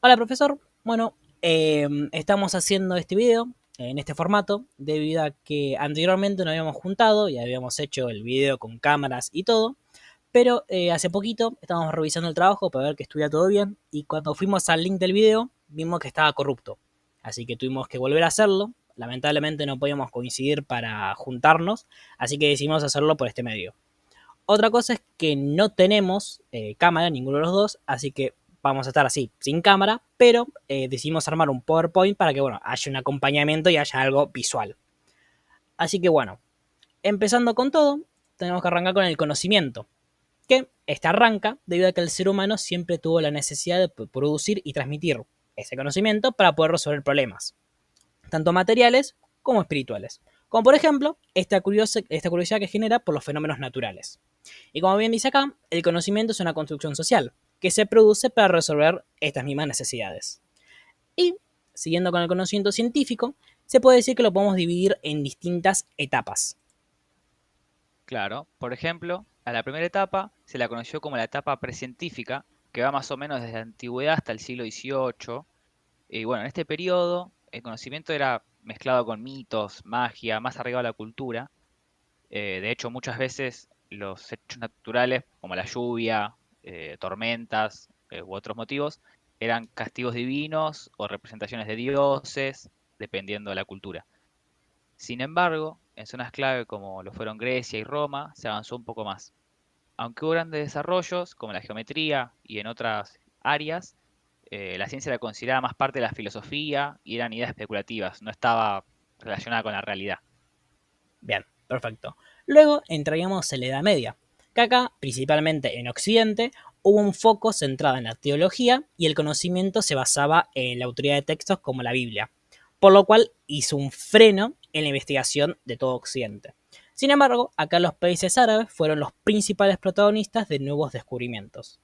Hola profesor, bueno, estamos haciendo este video en este formato debido a que anteriormente nos habíamos juntado y habíamos hecho el video con cámaras y todo, pero hace poquito estábamos revisando el trabajo para ver que estuviera todo bien y cuando fuimos al link del video vimos que estaba corrupto, así que tuvimos que volver a hacerlo. Lamentablemente no podíamos coincidir para juntarnos, así que decidimos hacerlo por este medio. Otra cosa es que no tenemos cámara, ninguno de los dos, así que vamos a estar así, sin cámara, pero decidimos armar un PowerPoint para que, bueno, haya un acompañamiento y haya algo visual. Así que, bueno, empezando con todo, tenemos que arrancar con el conocimiento, que este arranca debido a que el ser humano siempre tuvo la necesidad de producir y transmitir ese conocimiento para poder resolver problemas, tanto materiales como espirituales. Como por ejemplo, esta curiosidad que genera por los fenómenos naturales. Y como bien dice acá, el conocimiento es una construcción social que se produce para resolver estas mismas necesidades. Y, siguiendo con el conocimiento científico, se puede decir que lo podemos dividir en distintas etapas. Claro, por ejemplo, a la primera etapa se la conoció como la etapa precientífica, que va más o menos desde la antigüedad hasta el siglo XVIII. Y bueno, en este periodo el conocimiento era mezclado con mitos, magia, más arriba de la cultura. De hecho, muchas veces los hechos naturales, como la lluvia, tormentas u otros motivos, eran castigos divinos o representaciones de dioses, dependiendo de la cultura. Sin embargo, en zonas clave como lo fueron Grecia y Roma, se avanzó un poco más. Aunque hubo grandes desarrollos, como la geometría y en otras áreas, la ciencia era considerada más parte de la filosofía y eran ideas especulativas, no estaba relacionada con la realidad. Bien, perfecto. Luego entraríamos en la Edad Media, que acá, principalmente en Occidente, hubo un foco centrado en la teología y el conocimiento se basaba en la autoridad de textos como la Biblia, por lo cual hizo un freno en la investigación de todo Occidente. Sin embargo, acá los países árabes fueron los principales protagonistas de nuevos descubrimientos.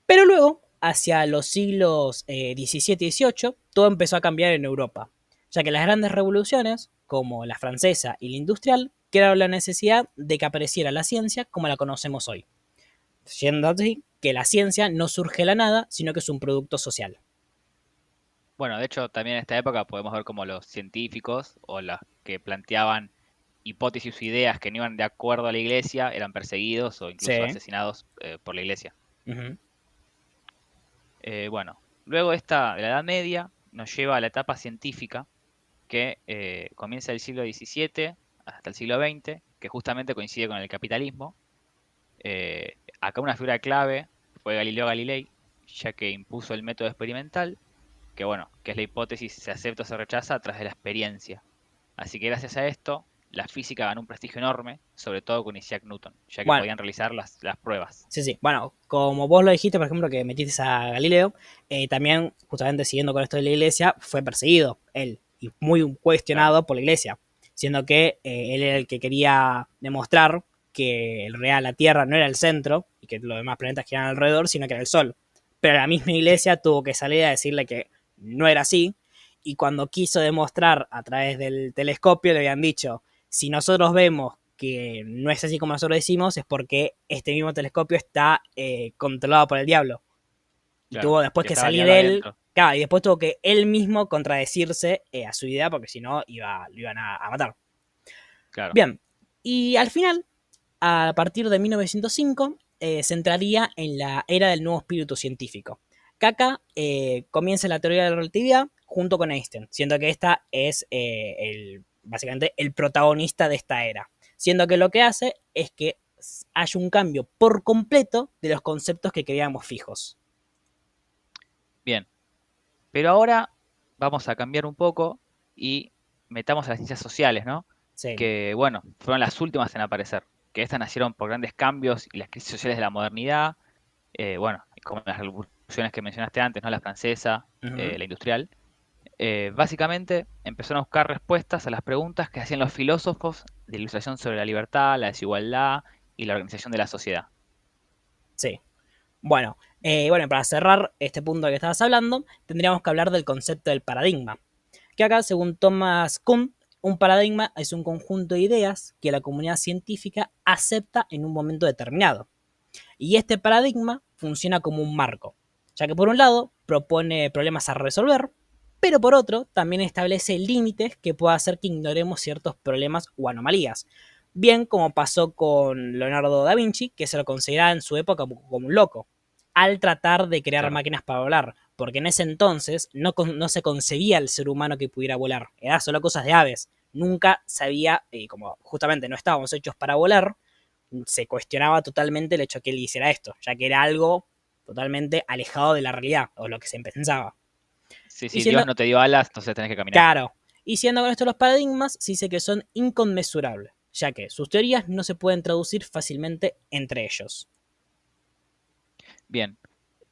Pero luego, hacia los siglos XVII y XVIII, todo empezó a cambiar en Europa, ya que las grandes revoluciones, como la francesa y la industrial, crearon la necesidad de que apareciera la ciencia como la conocemos hoy, siendo así que la ciencia no surge de la nada, sino que es un producto social. Bueno, de hecho, también en esta época podemos ver como los científicos o los que planteaban hipótesis o ideas que no iban de acuerdo a la iglesia eran perseguidos o incluso Sí. asesinados por la iglesia. Ujú. Bueno, luego esta de la Edad Media nos lleva a la etapa científica que comienza el siglo XVII hasta el siglo XX, que justamente coincide con el capitalismo. Acá una figura clave fue Galileo Galilei, ya que impuso el método experimental, que bueno, que es la hipótesis si se acepta o se rechaza a través de la experiencia. Así que gracias a esto, la física ganó un prestigio enorme, sobre todo con Isaac Newton, ya que Bueno, podían realizar las pruebas. sí, sí. Bueno, como vos lo dijiste, por ejemplo, que metiste a Galileo, también, justamente siguiendo con esto de la iglesia, fue perseguido él y muy Claro. cuestionado por la iglesia, siendo que él era el que quería demostrar que el real, la Tierra, no era el centro y que los demás planetas giran alrededor, sino que era el Sol. Pero la misma Sí, iglesia tuvo que salir a decirle que no era así, y cuando quiso demostrar a través del telescopio, le habían dicho: si nosotros vemos que no es así como nosotros decimos, es porque este mismo telescopio está controlado por el diablo. Y claro. tuvo después Que que estaba el salir diablo él, adentro. claro, y después tuvo que él mismo contradecirse a su idea, porque si no lo iban a matar. Claro. Bien, y al final, a partir de 1905, se entraría en la era del nuevo espíritu científico. Que acá comienza la teoría de la relatividad junto con Einstein, siendo que esta es básicamente el protagonista de esta era. Siendo que lo que hace es que haya un cambio por completo de los conceptos que creíamos fijos. Bien. Pero ahora vamos a cambiar un poco y metamos a las ciencias sociales, ¿no? Sí. Que, bueno, fueron las últimas en aparecer. Que estas nacieron por grandes cambios y las crisis sociales de la modernidad. Bueno, como las revoluciones que mencionaste antes, ¿no? La francesa, Uh -huh. la industrial. Básicamente empezaron a buscar respuestas a las preguntas que hacían los filósofos de la ilustración sobre la libertad, la desigualdad y la organización de la sociedad. Sí. Bueno, para cerrar este punto que estabas hablando, tendríamos que hablar del concepto del paradigma. Que acá, según Thomas Kuhn, un paradigma es un conjunto de ideas que la comunidad científica acepta en un momento determinado. Y este paradigma funciona como un marco, ya que por un lado propone problemas a resolver, pero por otro también establece límites que pueda hacer que ignoremos ciertos problemas o anomalías. Bien como pasó con Leonardo da Vinci, que se lo consideraba en su época como un loco, al tratar de crear Claro. máquinas para volar, porque en ese entonces no se concebía el ser humano que pudiera volar, era solo cosas de aves. Nunca sabía, como justamente no estábamos hechos para volar, se cuestionaba totalmente el hecho de que él hiciera esto, ya que era algo totalmente alejado de la realidad, o lo que se pensaba. Sí, Y sí, Dios siendo, no te dio alas, entonces tenés que caminar. claro, y siendo con esto los paradigmas, se dice que son inconmensurables, ya que sus teorías no se pueden traducir fácilmente entre ellos. Bien,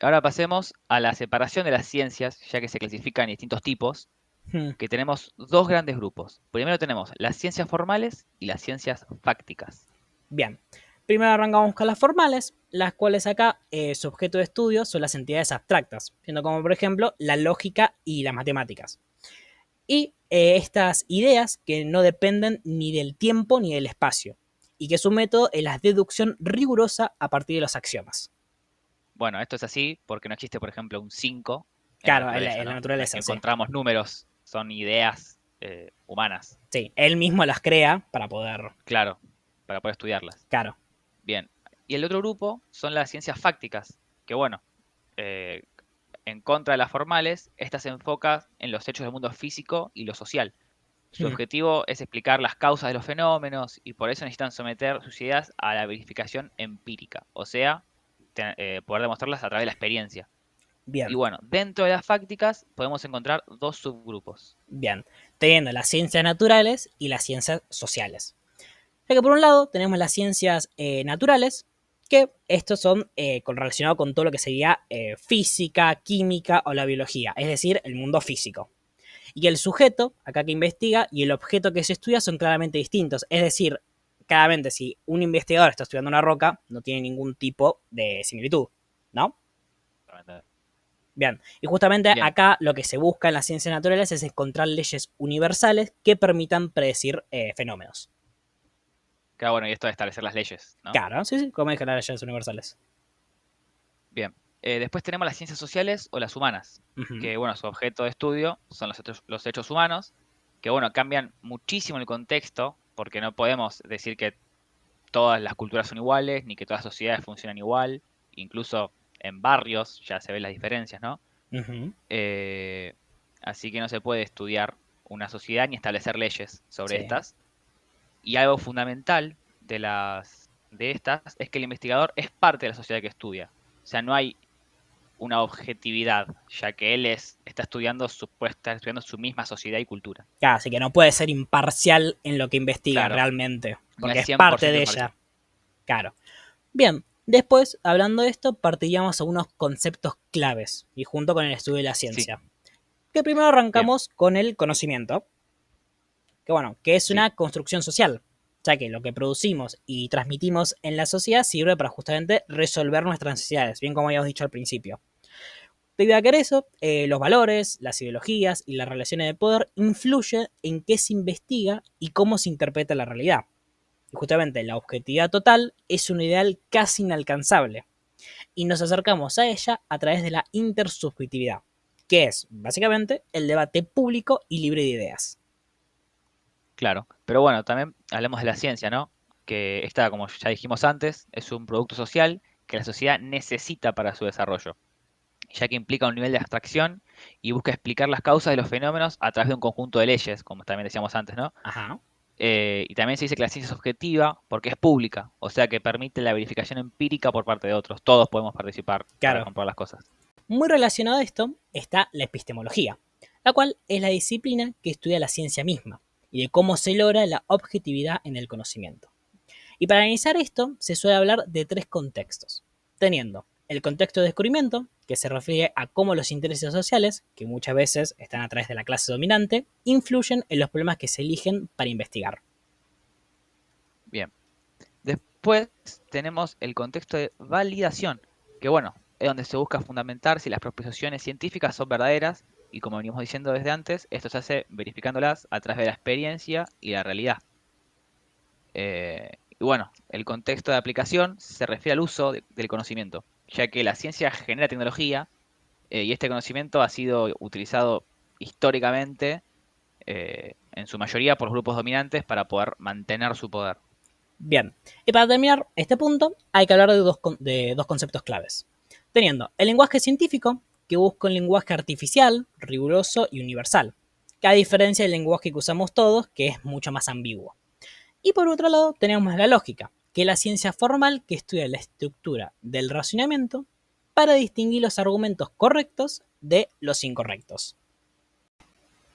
ahora pasemos a la separación de las ciencias, ya que se clasifican en distintos tipos, Hmm. que tenemos dos grandes grupos. Primero tenemos las ciencias formales y las ciencias fácticas. Bien, primero arrancamos con las formales, las cuales acá su objeto de estudio son las entidades abstractas, siendo como por ejemplo la lógica y las matemáticas. Y estas ideas que no dependen ni del tiempo ni del espacio, y que su método es la deducción rigurosa a partir de los axiomas. Bueno, esto es así porque no existe, por ejemplo, un 5 en la Claro, en naturaleza, la ¿no? No es que naturaleza, sí. encontramos números, son ideas humanas, Sí, él mismo las crea para poder. claro, para poder estudiarlas. Claro. Bien, y el otro grupo son las ciencias fácticas, que bueno, eh, en contra de las formales, esta se enfoca en los hechos del mundo físico y lo social. Su Hmm. objetivo es explicar las causas de los fenómenos y por eso necesitan someter sus ideas a la verificación empírica, o sea, poder demostrarlas a través de la experiencia. Y Bien, bueno, dentro de las fácticas podemos encontrar dos subgrupos. bien. Teniendo las ciencias naturales y las ciencias sociales. Ya que por un lado tenemos las ciencias naturales, que estos son relacionados con todo lo que sería física, química o la biología, es decir, el mundo físico. Y el sujeto, acá que investiga, y el objeto que se estudia son claramente distintos. Es decir, claramente si un investigador está estudiando una roca, no tiene ningún tipo de similitud, ¿no? Bien, y justamente Bien, acá lo que se busca en las ciencias naturales es encontrar leyes universales que permitan predecir fenómenos. claro, bueno, y esto de establecer las leyes, ¿no? Claro, sí, sí, como dije, las leyes universales. Bien, después tenemos las ciencias sociales o las humanas, Ujú. que bueno, su objeto de estudio son los hechos humanos, que bueno, cambian muchísimo el contexto, porque no podemos decir que todas las culturas son iguales, ni que todas las sociedades funcionan igual, incluso en barrios ya se ven las diferencias, ¿no? Ujú. Eh, Así que no se puede estudiar una sociedad ni establecer leyes sobre Sí. estas. Y algo fundamental de estas es que el investigador es parte de la sociedad que estudia. O sea, no hay una objetividad, ya que está estudiando puede estar estudiando su misma sociedad y cultura. Claro, así que no puede ser imparcial en lo que investiga Claro, realmente, no porque es es parte 100% de imparcial. ella. Claro. Bien, después, hablando de esto, partiríamos a unos conceptos claves, y junto con el estudio de la Sí, ciencia. Que primero bien, arrancamos con el conocimiento, que bueno, que es sí, una construcción social, ya que lo que producimos y transmitimos en la sociedad sirve para justamente resolver nuestras necesidades, bien como habíamos dicho al principio. Debido a que eso, los valores, las ideologías y las relaciones de poder influyen en qué se investiga y cómo se interpreta la realidad. Y justamente la objetividad total es un ideal casi inalcanzable, y nos acercamos a ella a través de la intersubjetividad, que es básicamente el debate público y libre de ideas. claro. Pero bueno, también hablemos de la ciencia, ¿no? Que esta, como ya dijimos antes, es un producto social que la sociedad necesita para su desarrollo, ya que implica un nivel de abstracción y busca explicar las causas de los fenómenos a través de un conjunto de leyes, como también decíamos antes, ¿no? Ajá, Y también se dice que la ciencia es objetiva porque es pública, o sea que permite la verificación empírica por parte de otros. Todos podemos participar para claro. comprobar las cosas. Muy relacionado a esto está la epistemología, la cual es la disciplina que estudia la ciencia misma y de cómo se logra la objetividad en el conocimiento. Y para analizar esto, se suele hablar de tres contextos, teniendo el contexto de descubrimiento, que se refiere a cómo los intereses sociales, que muchas veces están a través de la clase dominante, influyen en los problemas que se eligen para investigar. Bien. Después tenemos el contexto de validación, que bueno, es donde se busca fundamentar si las proposiciones científicas son verdaderas y como venimos diciendo desde antes, esto se hace verificándolas a través de la experiencia y la realidad. Y bueno, el contexto de aplicación se refiere al uso del conocimiento, ya que la ciencia genera tecnología y este conocimiento ha sido utilizado históricamente, en su mayoría por los grupos dominantes para poder mantener su poder. Bien, y para terminar este punto hay que hablar de dos conceptos claves. Teniendo el lenguaje científico, que busca un lenguaje artificial, riguroso y universal, que a diferencia del lenguaje que usamos todos, que es mucho más ambiguo. Y por otro lado tenemos la lógica, que es la ciencia formal que estudia la estructura del razonamiento para distinguir los argumentos correctos de los incorrectos.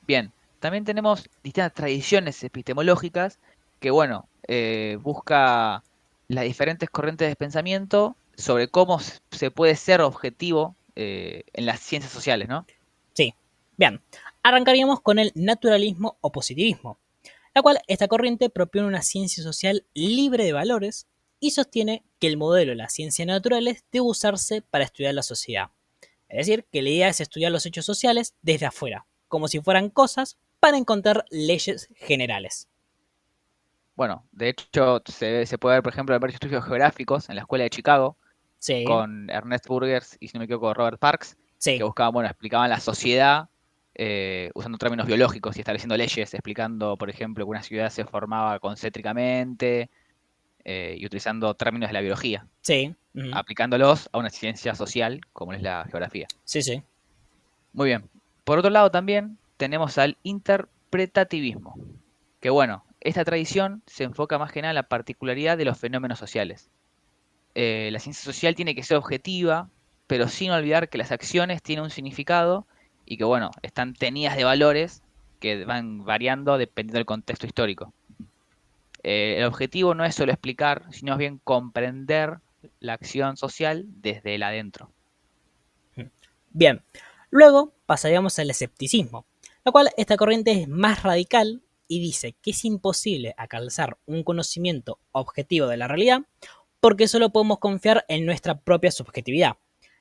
Bien, también tenemos distintas tradiciones epistemológicas que, bueno, busca las diferentes corrientes de pensamiento sobre cómo se puede ser objetivo en las ciencias sociales, ¿no? Sí, bien, arrancaríamos con el naturalismo o positivismo, la cual esta corriente propone una ciencia social libre de valores y sostiene que el modelo de las ciencias naturales debe usarse para estudiar la sociedad. Es decir, que la idea es estudiar los hechos sociales desde afuera, como si fueran cosas, para encontrar leyes generales. Bueno, de hecho, se puede ver, por ejemplo, en varios estudios geográficos en la Escuela de Chicago, Sí, con Ernest Burgers y, si no me equivoco, Robert Parks, que sí, buscaban, bueno, explicaban la sociedad usando términos biológicos y estableciendo leyes, explicando, por ejemplo, que una ciudad se formaba concéntricamente y utilizando términos de la biología, sí, aplicándolos a una ciencia social como es la geografía. sí, sí. Muy bien. Por otro lado también tenemos al interpretativismo, que bueno, esta tradición se enfoca más que nada en la particularidad de los fenómenos sociales. La ciencia social tiene que ser objetiva, pero sin olvidar que las acciones tienen un significado y que bueno, están tenidas de valores que van variando dependiendo del contexto histórico. El objetivo no es solo explicar, sino más bien comprender la acción social desde el adentro. Bien, luego pasaríamos al escepticismo, la cual esta corriente es más radical y dice que es imposible alcanzar un conocimiento objetivo de la realidad porque solo podemos confiar en nuestra propia subjetividad.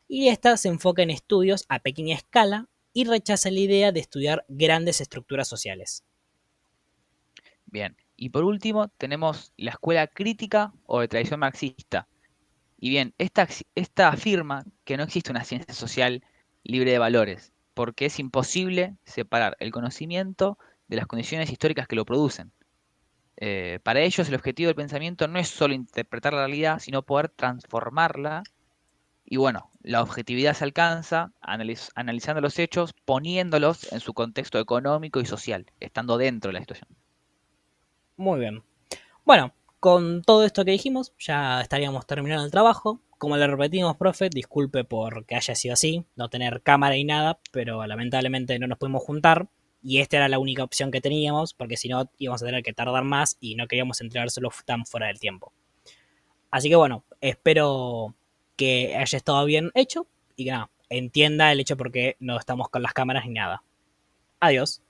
Y esta se enfoca en estudios a pequeña escala y rechaza la idea de estudiar grandes estructuras sociales. Bien, y por último tenemos la escuela crítica o de tradición marxista. Y bien, esta afirma que no existe una ciencia social libre de valores, porque es imposible separar el conocimiento de las condiciones históricas que lo producen. Para ellos el objetivo del pensamiento no es solo interpretar la realidad, sino poder transformarla. Y bueno, la objetividad se alcanza analizando los hechos, poniéndolos en su contexto económico y social, estando dentro de la situación. Muy bien. Bueno, con todo esto que dijimos, ya estaríamos terminando el trabajo. Como le repetimos, profe, disculpe por que haya sido así, no tener cámara y nada, pero lamentablemente no nos pudimos juntar. Y esta era la única opción que teníamos, porque si no íbamos a tener que tardar más y no queríamos entregárselo tan fuera del tiempo. Así que bueno, espero que haya estado bien hecho y que nada, entienda el hecho porque no estamos con las cámaras ni nada. Adiós.